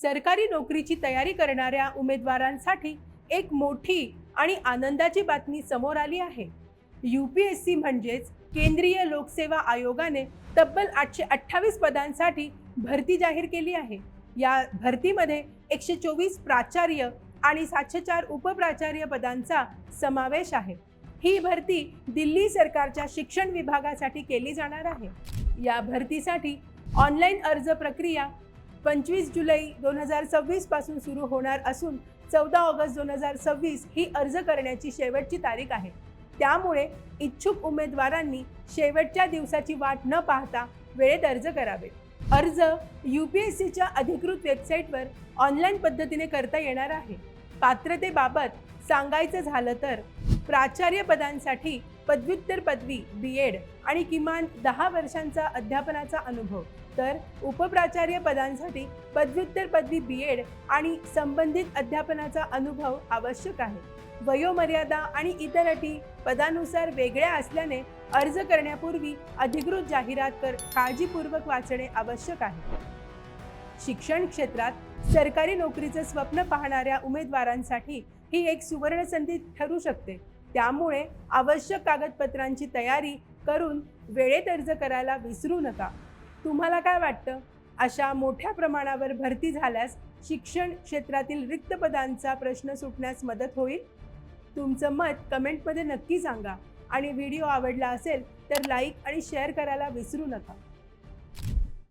सरकारी नोकरीची तयारी करणाऱ्या उमेदवारांसाठी एक मोठी आणि आनंदाची बातमी समोर आली आहे। UPSC म्हणजेच केंद्रीय लोकसेवा आयोगाने तब्बल 828 पदांसाठी भरती जाहीर केली आहे। या भरतीमध्ये 124 प्राचार्य आणि 704 उपप्राचार्य पदांचा समावेश आहे। ही भरती दिल्ली सरकारच्या शिक्षण विभागासाठी केली जाणार आहे। या भरतीसाठी ऑनलाईन अर्ज प्रक्रिया 25 जुलै 2026 पासून सुरू होणार असून 14 ऑगस्ट 2026 ही अर्ज करण्याची शेवटची तारीख आहे। त्यामुळे इच्छुक उमेदवारांनी शेवटच्या दिवसाची वाट न पाहता वेळेत अर्ज करावे। अर्ज UPSCच्या अधिकृत वेबसाईटवर ऑनलाईन पद्धतीने करता येणार आहे। पात्रतेबाबत सांगायचं झालं तर प्राचार्य पदांसाठी पदव्युत्तर पदवी BEd आणि किमान 10 वर्षांचा अध्यापनाचा अनुभव, तर उपप्राचार्य पदांसाठी पदव्युत्तर पदवी BEd आणि संबंधित अध्यापनाचा अनुभव आवश्यक आहे। वयोमर्यादा आणि इतर अटी पदानुसार वेगळ्या असल्याने अर्ज करण्यापूर्वी अधिकृत जाहिरात काळजीपूर्वक वाचणे आवश्यक आहे। शिक्षण क्षेत्रात सरकारी नोकरीचे स्वप्न पाहणाऱ्या उमेदवारांसाठी ही एक सुवर्ण संधी ठरू शकते। त्यामुळे आवश्यक कागदपत्रांची तयारी करून वेळेत अर्ज करायला विसरू नका। तुम्हाला काय वाटतं? अशा मोठ्या प्रमाणावर भरती झाल्यास शिक्षण क्षेत्रातील रिक्त पदांचा प्रश्न सुटण्यास मदत होईल? तुमचं मत कमेंटमध्ये नक्की सांगा आणि व्हिडिओ आवडला असेल तर लाईक आणि शेअर करायला विसरू नका।